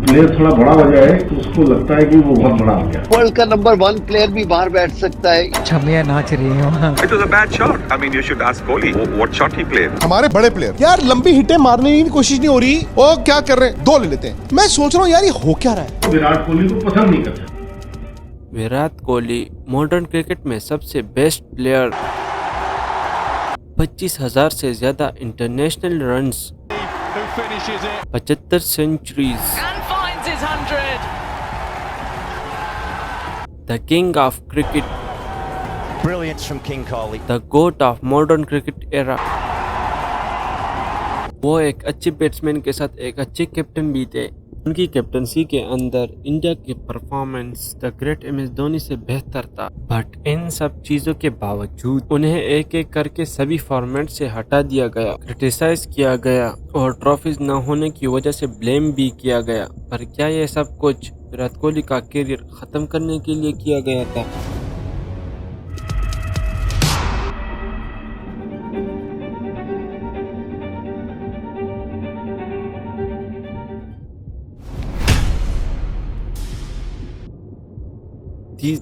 Player थोड़ा बड़ा हो जाए तो उसको लगता है कि वो बहुत बड़ा हो गया। वर्ल्ड का नंबर 1 प्लेयर भी बाहर बैठ सकता है। छमिया नाच रही हूँ। It was a bad shot. I mean, you should ask Kohli what shot he played. हमारे बड़े प्लेयर यार लंबी हिटें मारने की कोशिश नहीं हो रही, वो क्या कर रहे हैं, 2 ले लेते हैं। मैं सोच रहा हूँ यार ये हो क्या रहा है। विराट कोहली को पसंद नहीं करता। विराट कोहली मॉडर्न क्रिकेट में सबसे बेस्ट प्लेयर, 25,000 से ज्यादा international runs, 75 centuries, the king of cricket, Brilliance from King Kohli. The GOAT of modern cricket era. वो एक अच्छे बैट्समैन के साथ एक अच्छे कैप्टन भी थे। उनकी कैप्टनसी के अंदर इंडिया की performance the great MS Dhoni से बेहतर था, बट इन सब चीजों के बावजूद उन्हें एक एक करके सभी फॉर्मेट से हटा दिया गया, क्रिटिसाइज किया गया और ट्रॉफीज न होने की वजह से ब्लेम भी किया गया। पर क्या ये सब कुछ विराट कोहली का करियर खत्म करने के लिए किया गया था?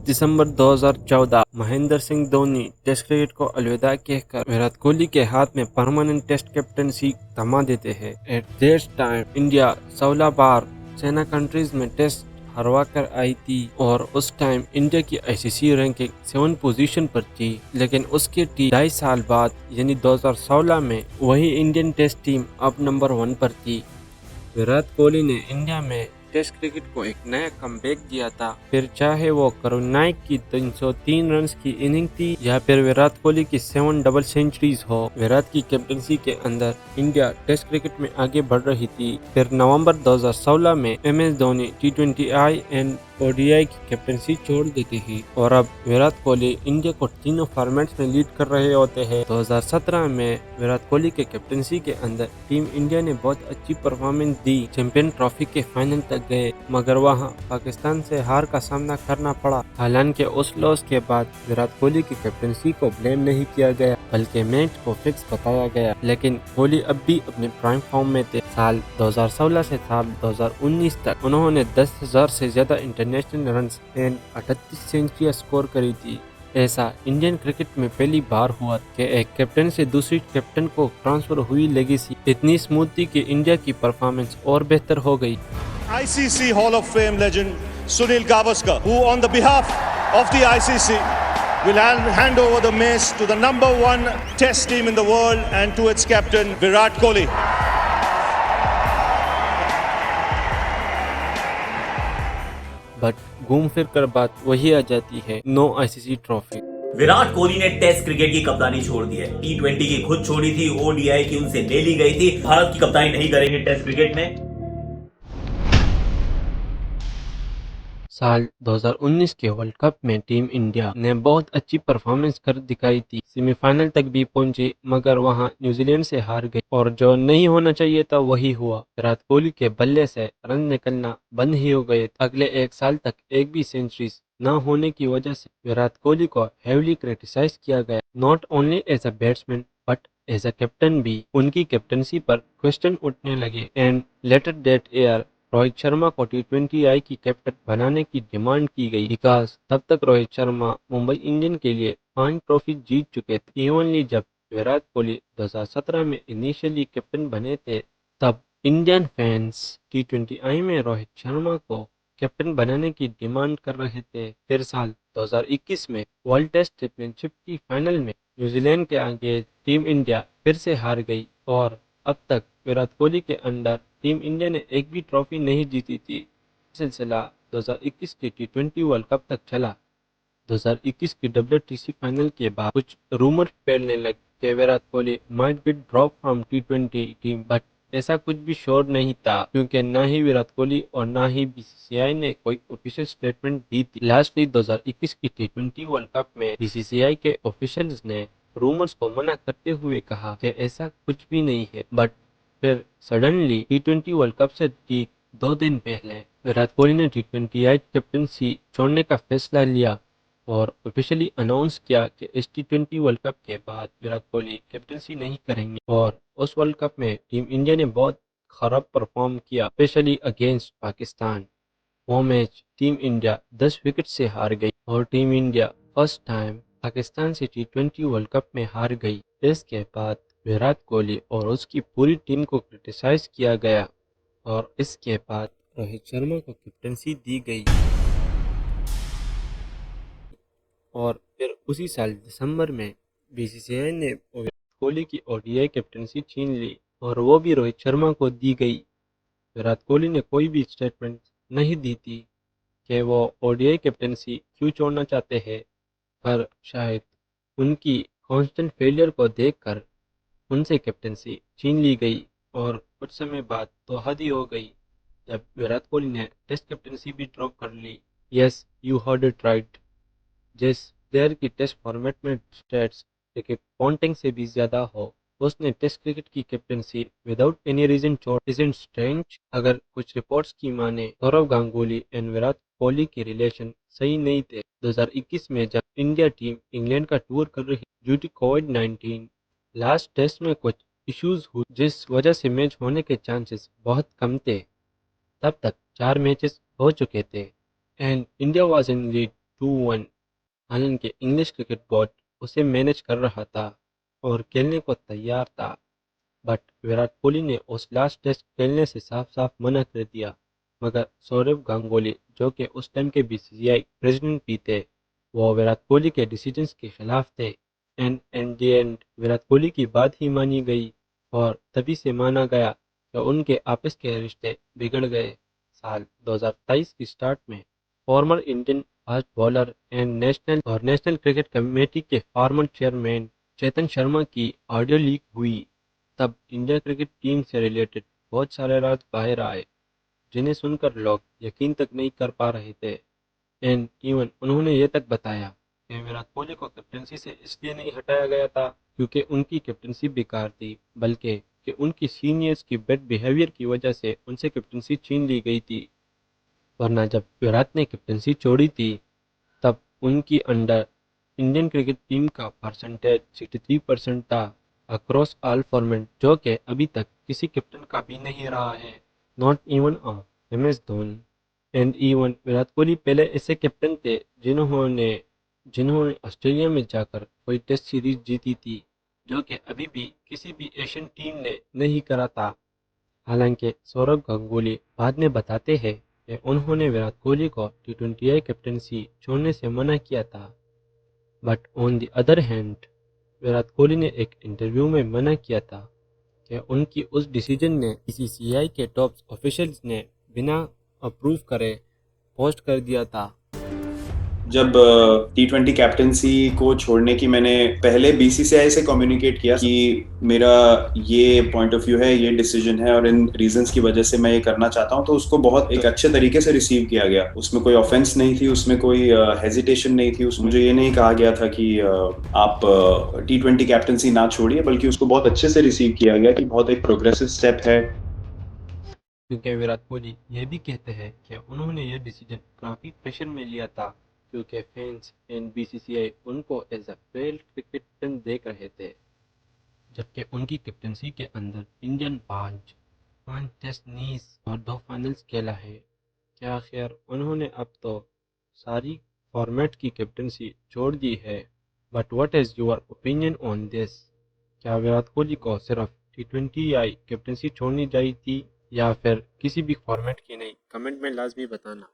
दिसंबर 2014 महेंद्र सिंह धोनी टेस्ट क्रिकेट को अलविदा कहकर विराट कोहली के हाथ में परमानेंट टेस्ट कैप्टनसी थमा देते हैं। At this time India 16 bar SENA countries में टेस्ट हरवा कर आई थी और उस टाइम इंडिया की ICC रैंकिंग 7 पोजीशन पर थी, लेकिन उसके 2.5 साल बाद यानी 2016 में वही इंडियन टेस्ट टीम अब नंबर 1 पर थी। विराट कोहली ने इंडिया में टेस्ट क्रिकेट को एक नया कमबैक दिया था, फिर चाहे वो करुण नायक की 303 रन्स की इनिंग थी या फिर विराट कोहली की 7 डबल सेंचुरीज हो। विराट की कैप्टनसी के अंदर इंडिया टेस्ट क्रिकेट में आगे बढ़ रही थी। फिर नवंबर 2016 में MS Dhoni T20I and ODI की कैप्टनसी छोड़ देते हैं और अब विराट कोहली इंडिया को तीनों फॉर्मेट्स में लीड कर रहे होते हैं। 2017 में विराट कोहली के कैप्टनसी के अंदर टीम इंडिया ने बहुत अच्छी परफॉर्मेंस दी, चैंपियन ट्रॉफी के फाइनल तक गए, मगर वहां पाकिस्तान से हार का सामना करना पड़ा। हालांकि उस लॉस के बाद विराट कोहली की कैप्टनसी को ब्लेम नहीं किया गया, बल्कि मैच को फिक्स बताया गया। लेकिन कोहली अब भी अपने प्राइम फॉर्म में थे। साल 2016 से साल 2019 तक उन्होंने 10,000 से ज्यादा इंटरनेशनल रन्स एंड 38 सेंचुरियां स्कोर करी थी। ऐसा इंडियन क्रिकेट में पहली बार हुआ कि एक कैप्टन से दूसरी कैप्टन को ट्रांसफर हुई लेगेसी इतनी स्मूथ थी कि इंडिया की परफॉर्मेंस और बेहतर हो गई। ICC Hall of Fame legend Sunil Gavaskar, who on the behalf of the ICC will hand over the mace to the number 1 test team in the world and to its captain Virat Kohli. But घूम फिर कर बात वही आ जाती है, no ICC trophy. Virat Kohli ने test cricket की कप्तानी छोड़ दी है। T20 की खुद छोड़ी थी, ODI की उनसे ले ली गई थी। भारत की कप्तानी नहीं करेंगे टेस्ट क्रिकेट में। साल 2019 के वर्ल्ड कप में टीम इंडिया ने बहुत अच्छी परफॉर्मेंस कर दिखाई थी, सेमीफाइनल तक भी पहुंची, मगर वहां न्यूजीलैंड से हार गई और जो नहीं होना चाहिए था वही हुआ। विराट कोहली के बल्ले से रन निकलना बंद ही हो गए। अगले 1 साल तक एक भी सेंचुरीज न होने की वजह से विराट कोहली को हेवली क्रिटिसाइज किया गया, not only as a batsman but as a captain भी। उनकी कैप्टनसी पर क्वेश्चन उठने लगे and later that year Rohit Sharma को T20I की कैप्टन बनाने की डिमांड की गई, बिकॉज तब तक रोहित शर्मा मुंबई इंडियन के लिए 5 ट्रॉफी जीत चुके थे। इवनली जब विराट कोहली 2017 में इनिशियली कैप्टन बने थे, तब इंडियन फैंस T20I में रोहित शर्मा को कैप्टन बनाने की डिमांड कर रहे थे। फिर साल 2021 में वर्ल्ड टेस्ट चैंपियनशिप की फाइनल में न्यूजीलैंड के आगे टीम इंडिया फिर से हार गई और अब तक विराट कोहली के अंडर टीम इंडिया ने एक भी ट्रॉफी नहीं जीती थी। सिलसिला 2021 के T20 वर्ल्ड कप तक चला। 2021 की WTC फाइनल के बाद कुछ रूमर फैलने लगे कि Virat Kohli might be drop from T20 team, but ऐसा कुछ भी श्योर नहीं था, क्योंकि ना ही विराट कोहली और ना ही BCCI ने कोई ऑफिशियल स्टेटमेंट दी थी। लास्टली 2021 की T20 वर्ल्ड कप में BCCI के ऑफिशियल्स ने रूमर्स को मना करते हुए कहा कि ऐसा कुछ भी नहीं है, बट फिर सडनली T20 वर्ल्ड कप से ठीक 2 दिन पहले विराट कोहली ने T20I कैप्टनसी छोड़ने का फैसला लिया और ऑफिशियली अनाउंस किया कि इस T20 वर्ल्ड कप के बाद विराट कोहली कैप्टनसी नहीं करेंगे। और उस वर्ल्ड कप में टीम इंडिया ने बहुत खराब परफॉर्म किया, स्पेशली अगेंस्ट पाकिस्तान। वो मैच टीम इंडिया 10 विकेट से हार गई और team India first time Pakistan से T20 वर्ल्ड कप में हार गई। इसके बाद विराट कोहली और उसकी पूरी टीम को क्रिटिसाइज किया गया और इसके बाद रोहित शर्मा को कैप्टनसी दी गई और फिर उसी साल दिसंबर में बीसीसीआई ने विराट कोहली की ODI कैप्टनसी छीन ली और वो भी रोहित शर्मा को दी गई। विराट कोहली ने कोई भी स्टेटमेंट नहीं दी थी कि वो ODI कैप्टनसी क्यों छोड़ना चाहते हैं, पर शायद उनकी कांस्टेंट फेलियर को देखकर उनसे कैप्टनसी छीन ली गई और कुछ समय बाद तो हद ही हो गई जब विराट कोहली ने टेस्ट कैप्टनसी भी ड्रॉप कर ली। Yes, you heard it right. जिस प्लेयर की टेस्ट फॉर्मेट में स्टैट्स क्रिकेट पॉन्टिंग से भी ज्यादा हो, उसने टेस्ट क्रिकेट की कैप्टनसी विदाउट एनी रीजन छोड़। Isn't strange? अगर कुछ रिपोर्ट्स की माने, सौरव गांगुली एंड विराट कोहली के रिलेशन सही नहीं थे। 2021 में जब इंडिया टीम इंग्लैंड का टूर कर रही due to COVID, last test में कुछ इश्यूज हुए जिस वजह से मैच होने के चांसेस बहुत कम थे। तब तक 4 मैचेस हो चुके थे and India was in lead 2-1। हालांकि इंग्लिश क्रिकेट बोर्ड उसे मैनेज कर रहा था और खेलने को तैयार था, बट विराट कोहली ने उस लास्ट टेस्ट खेलने से साफ साफ मना कर दिया। मगर सौरव गांगुली, जो कि उस टाइम के बीसीसीआई प्रेसिडेंट भी थे, वो विराट कोहली के डिसीजंस के खिलाफ थे and in the end Virat Kohli की बात ही मानी गई और तभी से माना गया कि उनके आपस के रिश्ते बिगड़ गए। साल 2023 की स्टार्ट में former Indian fast bowler and national cricket committee के फॉर्मर चेयरमैन चेतन शर्मा की ऑडियो लीक हुई। तब इंडिया क्रिकेट टीम से रिलेटेड बहुत सारे राज बाहर आए जिन्हें सुनकर लोग यकीन तक नहीं कर पा रहे थे एंड इवन उन्होंने ये तक बताया कि विराट कोहली को कैप्टनसी से इसलिए नहीं हटाया गया था क्योंकि उनकी कैप्टनसी बेकार थी, बल्कि कि उनकी सीनियर्स की बैड बिहेवियर की वजह से उनसे कैप्टनसी छीन ली गई थी। वरना जब विराट ने कैप्टनसी छोड़ी थी तब उनकी अंडर इंडियन क्रिकेट टीम का परसेंटेज 63% था अक्रॉस ऑल फॉर्मेट, जो कि अभी तक किसी कैप्टन का भी नहीं रहा है, not even MS Dhoni. And even Virat Kohli पहले ऐसे कैप्टन थे जिन्होंने ऑस्ट्रेलिया में जाकर कोई टेस्ट सीरीज जीती थी, जो कि अभी भी किसी भी एशियन टीम ने नहीं करा था। हालांकि सौरव गांगुली बाद में बताते हैं कि उन्होंने विराट कोहली को T20I कैप्टनसी छोड़ने से मना किया था, but on the other hand Virat Kohli ने एक इंटरव्यू में मना किया था कि उनकी उस डिसीजन ने BCCI के टॉप ऑफिशियल्स ने बिना अप्रूव करे पोस्ट कर दिया था। जब T20 कैप्टनसी को छोड़ने की मैंने पहले BCCI से कम्युनिकेट किया कि मेरा ये पॉइंट ऑफ व्यू है, ये डिसीजन है और इन रीजंस की वजह से मैं ये करना चाहता हूँ, तो उसको बहुत एक अच्छे तरीके से रिसीव किया गया। उसमें कोई ऑफेंस नहीं थी, उसमें कोई हेजिटेशन नहीं थी। मुझे ये नहीं कहा गया था कि आप T20 कैप्टनसी ना छोड़िए, बल्कि उसको बहुत अच्छे से रिसीव किया गया कि बहुत एक प्रोग्रेसिव स्टेप है। क्योंकि विराट कोहली ये भी कहते हैं कि उन्होंने ये डिसीजन काफ़ी प्रेशर में लिया था क्योंकि फैंस एंड BCCI उनको एज अ फेल्ड क्रिकेटर देख रहे थे, जबकि उनकी कैप्टनसी के अंदर इंडियन 5 टेस्ट सीरीज और 2 फाइनल्स खेला है। क्या खैर उन्होंने अब तो सारी फॉर्मेट की कैप्टनसी छोड़ दी है, but what is your opinion on this? क्या विराट कोहली को सिर्फ T20I कैप्टनसी छोड़नी चाहिए थी या फिर किसी भी फॉर्मेट की नहीं? कमेंट में लाजमी बताना।